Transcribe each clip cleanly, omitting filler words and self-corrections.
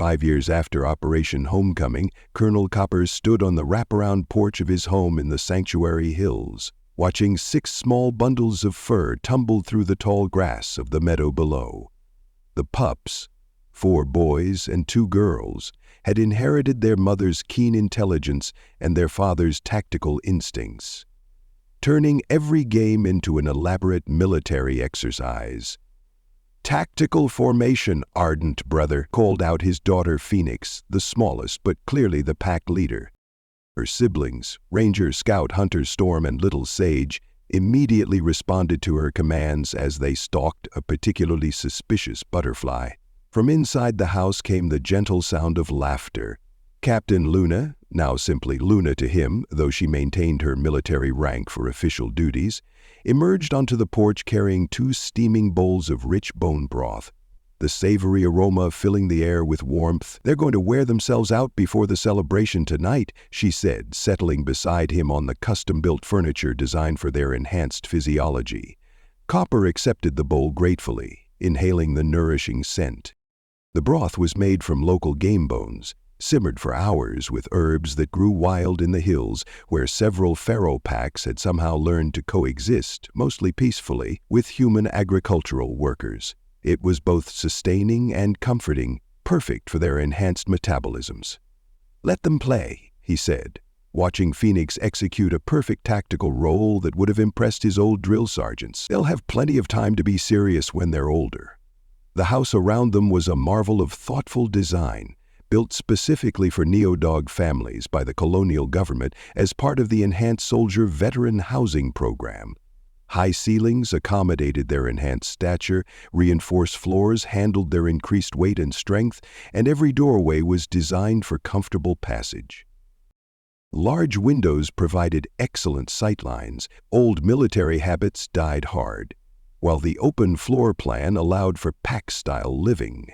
5 years after Operation Homecoming, Colonel Copper stood on the wraparound porch of his home in the Sanctuary Hills, watching 6 small bundles of fur tumble through the tall grass of the meadow below. The pups, 4 boys and 2 girls, had inherited their mother's keen intelligence and their father's tactical instincts, turning every game into an elaborate military exercise. "Tactical formation, ardent brother," called out his daughter Phoenix, the smallest but clearly the pack leader. Her siblings, Ranger, Scout, Hunter, Storm, and Little Sage, immediately responded to her commands as they stalked a particularly suspicious butterfly. From inside the house came the gentle sound of laughter. Captain Luna, now simply Luna to him, though she maintained her military rank for official duties, emerged onto the porch carrying 2 steaming bowls of rich bone broth, the savory aroma filling the air with warmth. "They're going to wear themselves out before the celebration tonight," she said, settling beside him on the custom-built furniture designed for their enhanced physiology. Copper accepted the bowl gratefully, inhaling the nourishing scent. The broth was made from local game bones, simmered for hours with herbs that grew wild in the hills, where several pharaoh packs had somehow learned to coexist, mostly peacefully, with human agricultural workers. It was both sustaining and comforting, perfect for their enhanced metabolisms. "Let them play," he said, watching Phoenix execute a perfect tactical role that would have impressed his old drill sergeants. "They'll have plenty of time to be serious when they're older." The house around them was a marvel of thoughtful design, built specifically for Neodog families by the colonial government as part of the Enhanced Soldier Veteran Housing Program. High ceilings accommodated their enhanced stature, reinforced floors handled their increased weight and strength, and every doorway was designed for comfortable passage. Large windows provided excellent sightlines. Old military habits died hard, while the open floor plan allowed for pack-style living.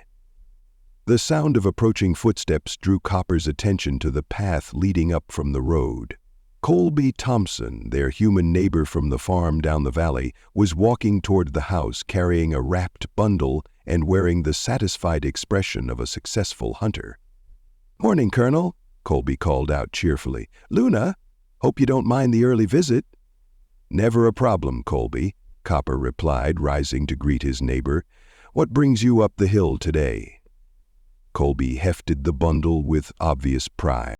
The sound of approaching footsteps drew Copper's attention to the path leading up from the road. Colby Thompson, their human neighbor from the farm down the valley, was walking toward the house carrying a wrapped bundle and wearing the satisfied expression of a successful hunter. "Morning, Colonel," Colby called out cheerfully. "Luna, hope you don't mind the early visit." "Never a problem, Colby," Copper replied, rising to greet his neighbor. "What brings you up the hill today?" Colby hefted the bundle with obvious pride.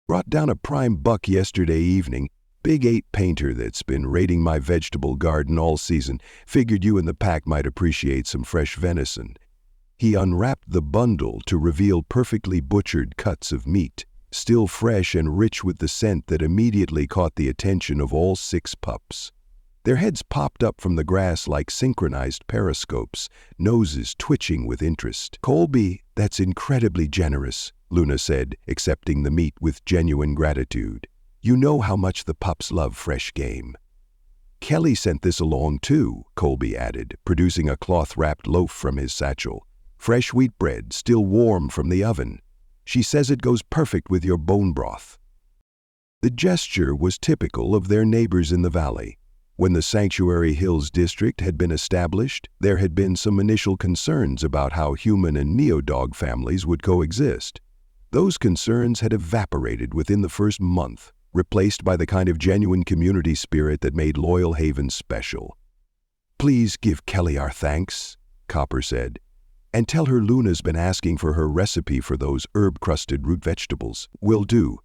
"Brought down a prime buck yesterday evening. Big 8 painter that's been raiding my vegetable garden all season. Figured you and the pack might appreciate some fresh venison." He unwrapped the bundle to reveal perfectly butchered cuts of meat, still fresh and rich with the scent that immediately caught the attention of all 6 pups. Their heads popped up from the grass like synchronized periscopes, noses twitching with interest. "Colby, that's incredibly generous," Luna said, accepting the meat with genuine gratitude. "You know how much the pups love fresh game." "Kelly sent this along too," Colby added, producing a cloth-wrapped loaf from his satchel. "Fresh wheat bread, still warm from the oven. She says it goes perfect with your bone broth." The gesture was typical of their neighbors in the valley. When the Sanctuary Hills district had been established, there had been some initial concerns about how human and Neodog families would coexist. Those concerns had evaporated within the first month, replaced by the kind of genuine community spirit that made Loyal Haven special. "Please give Kelly our thanks," Copper said, "and tell her Luna's been asking for her recipe for those herb-crusted root vegetables." "Will do.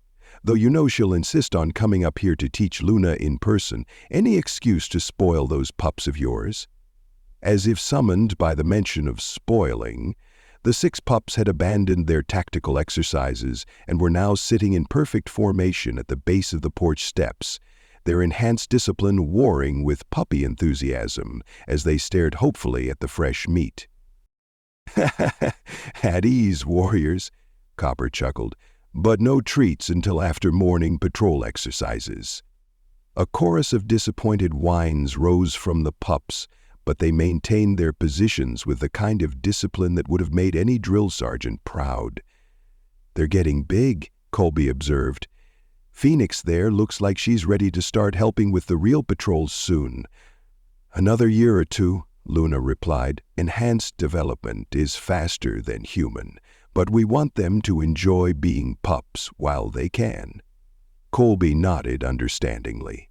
Though you know she'll insist on coming up here to teach Luna in person. Any excuse to spoil those pups of yours?" As if summoned by the mention of spoiling, the 6 pups had abandoned their tactical exercises and were now sitting in perfect formation at the base of the porch steps, their enhanced discipline warring with puppy enthusiasm as they stared hopefully at the fresh meat. "At ease, warriors," Copper chuckled. "But no treats until after morning patrol exercises." A chorus of disappointed whines rose from the pups, but they maintained their positions with the kind of discipline that would have made any drill sergeant proud. "They're getting big," Colby observed. "Phoenix there looks like she's ready to start helping with the real patrols soon." "Another year or 2, Luna replied. "Enhanced development is faster than human, but we want them to enjoy being pups while they can." Colby nodded understandingly.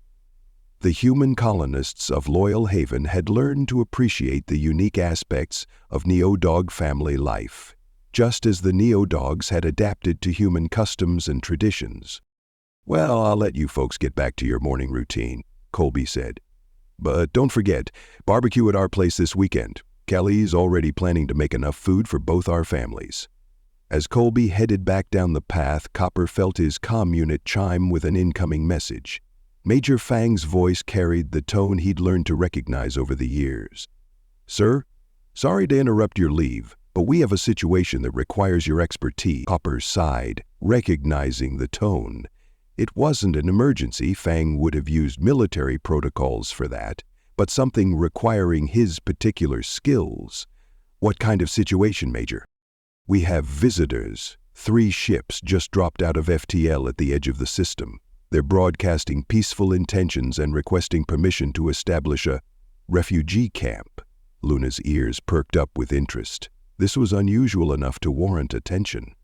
The human colonists of Loyal Haven had learned to appreciate the unique aspects of Neodog family life, just as the Neodogs had adapted to human customs and traditions. "Well, I'll let you folks get back to your morning routine," Colby said. "But don't forget, barbecue at our place this weekend. Kelly's already planning to make enough food for both our families." As Colby headed back down the path, Copper felt his comm unit chime with an incoming message. Major Fang's voice carried the tone he'd learned to recognize over the years. "Sir, sorry to interrupt your leave, but we have a situation that requires your expertise." Copper sighed, recognizing the tone. It wasn't an emergency. Fang would have used military protocols for that, but something requiring his particular skills. "What kind of situation, Major?" "We have visitors. 3 ships just dropped out of FTL at the edge of the system. They're broadcasting peaceful intentions and requesting permission to establish a refugee camp." Luna's ears perked up with interest. This was unusual enough to warrant attention.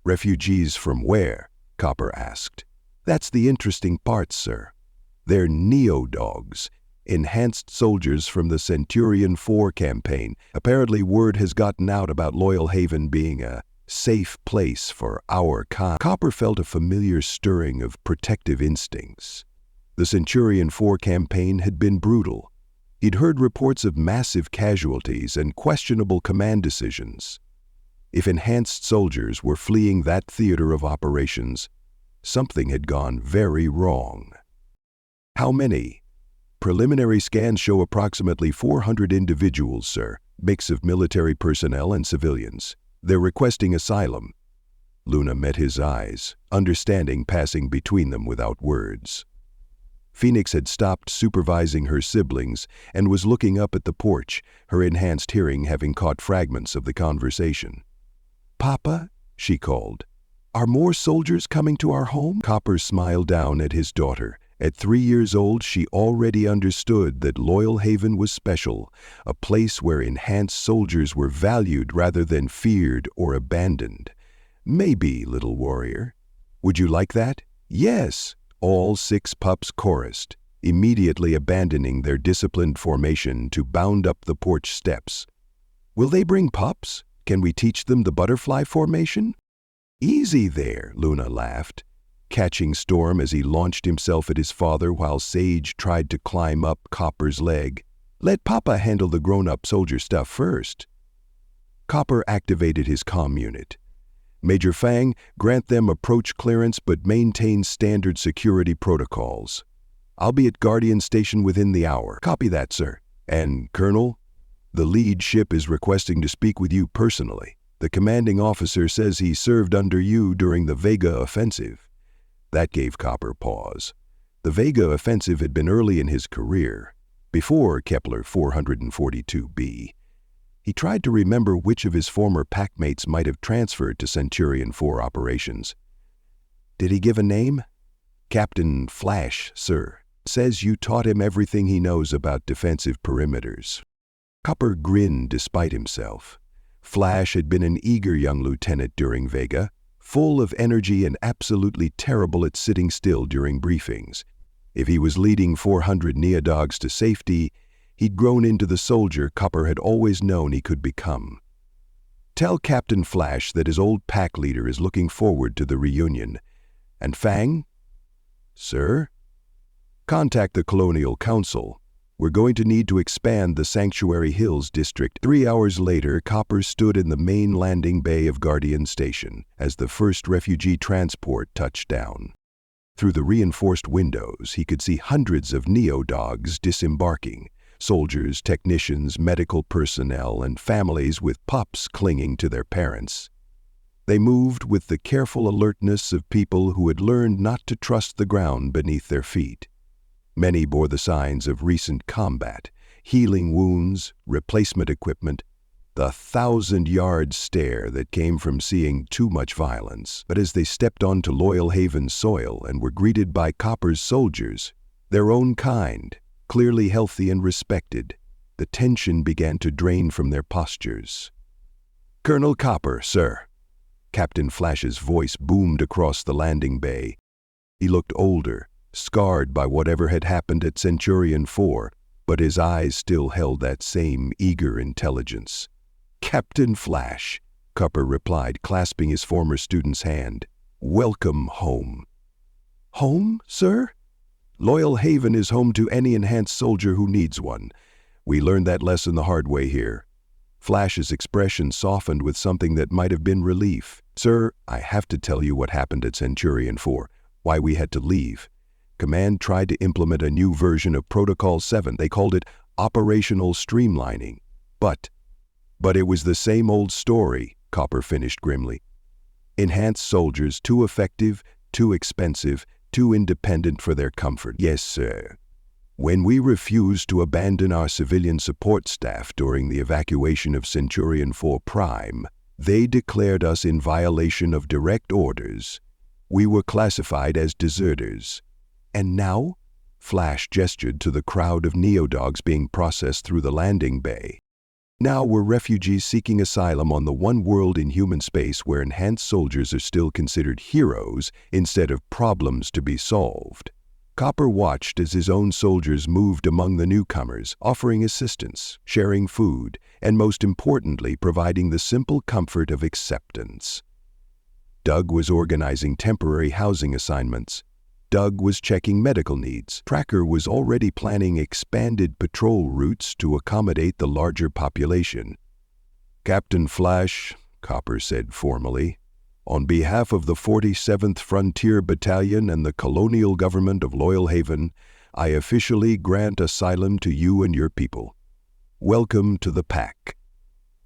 "Refugees from where?" Copper asked. "That's the interesting part, sir. They're Neodogs, enhanced soldiers from the Centurion 4 campaign. Apparently word has gotten out about Loyal Haven being a safe place for our kind." Copper felt a familiar stirring of protective instincts. The Centurion 4 campaign had been brutal. He'd heard reports of massive casualties and questionable command decisions. If enhanced soldiers were fleeing that theater of operations, something had gone very wrong. "How many?" "Preliminary scans show approximately 400 individuals, sir, mix of military personnel and civilians. They're requesting asylum." Luna met his eyes, understanding passing between them without words. Phoenix had stopped supervising her siblings and was looking up at the porch, her enhanced hearing having caught fragments of the conversation. "Papa," she called, "are more soldiers coming to our home?" Copper smiled down at his daughter. At 3 years old, she already understood that Loyal Haven was special, a place where enhanced soldiers were valued rather than feared or abandoned. "Maybe, little warrior." "Would you like that?" "Yes," all 6 pups chorused, immediately abandoning their disciplined formation to bound up the porch steps. "Will they bring pups? Can we teach them the butterfly formation?" "Easy there," Luna laughed, catching Storm as he launched himself at his father while Sage tried to climb up Copper's leg. "Let Papa handle the grown-up soldier stuff first." Copper activated his comm unit. "Major Fang, grant them approach clearance but maintain standard security protocols. I'll be at Guardian Station within the hour." "Copy that, sir." "And, Colonel, the lead ship is requesting to speak with you personally. The commanding officer says he served under you during the Vega offensive." That gave Copper pause. The Vega offensive had been early in his career, before Kepler 442b. He tried to remember which of his former packmates might have transferred to Centurion 4 operations. "Did he give a name?" "Captain Flash, sir. Says you taught him everything he knows about defensive perimeters." Copper grinned despite himself. Flash had been an eager young lieutenant during Vega, full of energy and absolutely terrible at sitting still during briefings. If he was leading 400 Neodogs to safety, he'd grown into the soldier Copper had always known he could become. "Tell Captain Flash that his old pack leader is looking forward to the reunion. And Fang?" "Sir?" "Contact the Colonial Council. We're going to need to expand the Sanctuary Hills district." 3 hours later, Copper stood in the main landing bay of Guardian Station as the first refugee transport touched down. Through the reinforced windows, he could see hundreds of Neodogs disembarking, soldiers, technicians, medical personnel, and families with pups clinging to their parents. They moved with the careful alertness of people who had learned not to trust the ground beneath their feet. Many bore the signs of recent combat, healing wounds, replacement equipment, the 1,000-yard stare that came from seeing too much violence. But as they stepped onto Loyal Haven soil and were greeted by Copper's soldiers, their own kind, clearly healthy and respected, the tension began to drain from their postures. "Colonel Copper, sir." Captain Flash's voice boomed across the landing bay. He looked older, scarred by whatever had happened at Centurion 4, but his eyes still held that same eager intelligence. "Captain Flash," Copper replied, clasping his former student's hand. "Welcome home." "Home, sir?" "Loyal Haven is home to any enhanced soldier who needs one. We learned that lesson the hard way here." Flash's expression softened with something that might have been relief. "Sir, I have to tell you what happened at Centurion 4, why we had to leave. Command tried to implement a new version of Protocol 7. They called it operational streamlining. But it was the same old story," Copper finished grimly. "Enhanced soldiers, too effective, too expensive, too independent for their comfort." "Yes, sir. When we refused to abandon our civilian support staff during the evacuation of Centurion 4 Prime, they declared us in violation of direct orders. We were classified as deserters. And now?" Flash gestured to the crowd of Neodogs being processed through the landing bay. "Now we're refugees seeking asylum on the one world in human space where enhanced soldiers are still considered heroes instead of problems to be solved." Copper watched as his own soldiers moved among the newcomers, offering assistance, sharing food, and most importantly, providing the simple comfort of acceptance. Doug was organizing temporary housing assignments. Doug was checking medical needs. Tracker was already planning expanded patrol routes to accommodate the larger population. "Captain Flash," Copper said formally, "on behalf of the 47th Frontier Battalion and the colonial government of Loyal Haven, I officially grant asylum to you and your people. Welcome to the pack."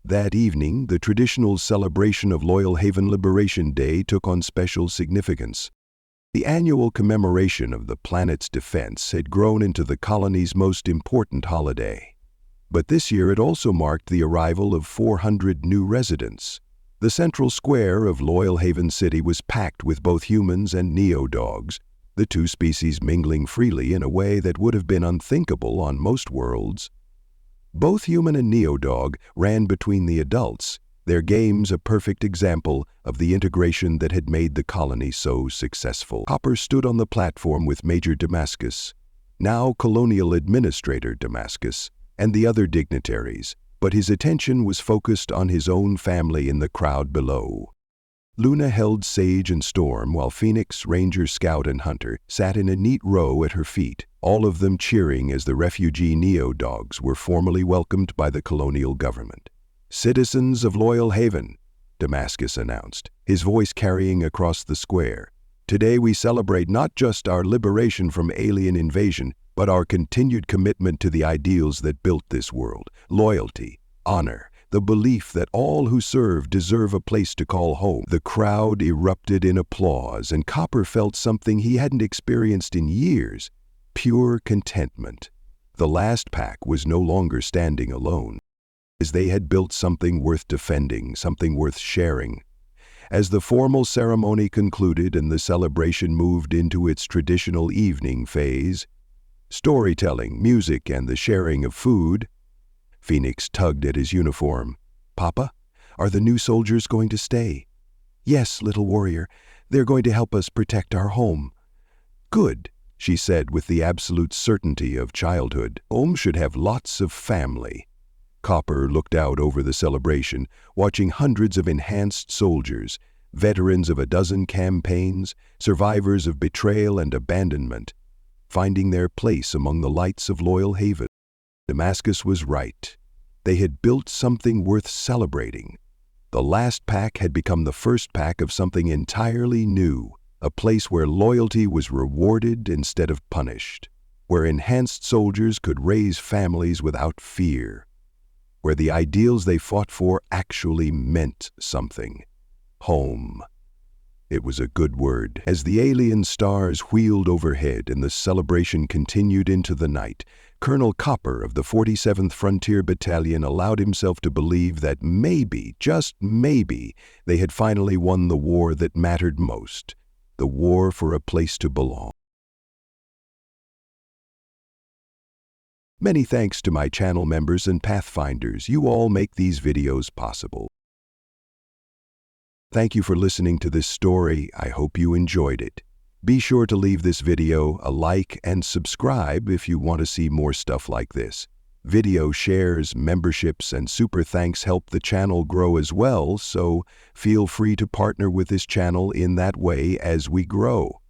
That evening, the traditional celebration of Loyal Haven Liberation Day took on special significance. The annual commemoration of the planet's defense had grown into the colony's most important holiday. But this year it also marked the arrival of 400 new residents. The central square of Loyal Haven City was packed with both humans and Neodogs, the two species mingling freely in a way that would have been unthinkable on most worlds. Both human and Neodog ran between the adults, their games a perfect example of the integration that had made the colony so successful. Copper stood on the platform with Major Damascus, now Colonial Administrator Damascus, and the other dignitaries, but his attention was focused on his own family in the crowd below. Luna held Sage and Storm while Phoenix, Ranger, Scout, and Hunter sat in a neat row at her feet, all of them cheering as the refugee Neodogs were formally welcomed by the colonial government. "Citizens of Loyal Haven," Damascus announced, his voice carrying across the square. "Today we celebrate not just our liberation from alien invasion, but our continued commitment to the ideals that built this world: loyalty, honor, the belief that all who serve deserve a place to call home." The crowd erupted in applause, and Copper felt something he hadn't experienced in years: pure contentment. The last pack was no longer standing alone, as they had built something worth defending, something worth sharing. As the formal ceremony concluded and the celebration moved into its traditional evening phase, storytelling, music, and the sharing of food, Phoenix tugged at his uniform. "Papa, are the new soldiers going to stay?" "Yes, little warrior. They're going to help us protect our home." "Good," she said with the absolute certainty of childhood. "Home should have lots of family." Copper looked out over the celebration, watching hundreds of enhanced soldiers, veterans of a dozen campaigns, survivors of betrayal and abandonment, finding their place among the lights of Loyal Haven. Damascus was right. They had built something worth celebrating. The last pack had become the first pack of something entirely new, a place where loyalty was rewarded instead of punished, where enhanced soldiers could raise families without fear, where the ideals they fought for actually meant something. Home. It was a good word. As the alien stars wheeled overhead and the celebration continued into the night, Colonel Copper of the 47th Frontier Battalion allowed himself to believe that maybe, just maybe, they had finally won the war that mattered most, the war for a place to belong. Many thanks to my channel members and Pathfinders. You all make these videos possible. Thank you for listening to this story. I hope you enjoyed it. Be sure to leave this video a like and subscribe if you want to see more stuff like this. Video shares, memberships, and super thanks help the channel grow as well, so feel free to partner with this channel in that way as we grow.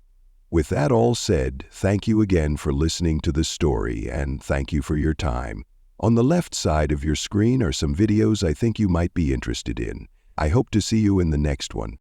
With that all said, thank you again for listening to the story, and thank you for your time. On the left side of your screen are some videos I think you might be interested in. I hope to see you in the next one.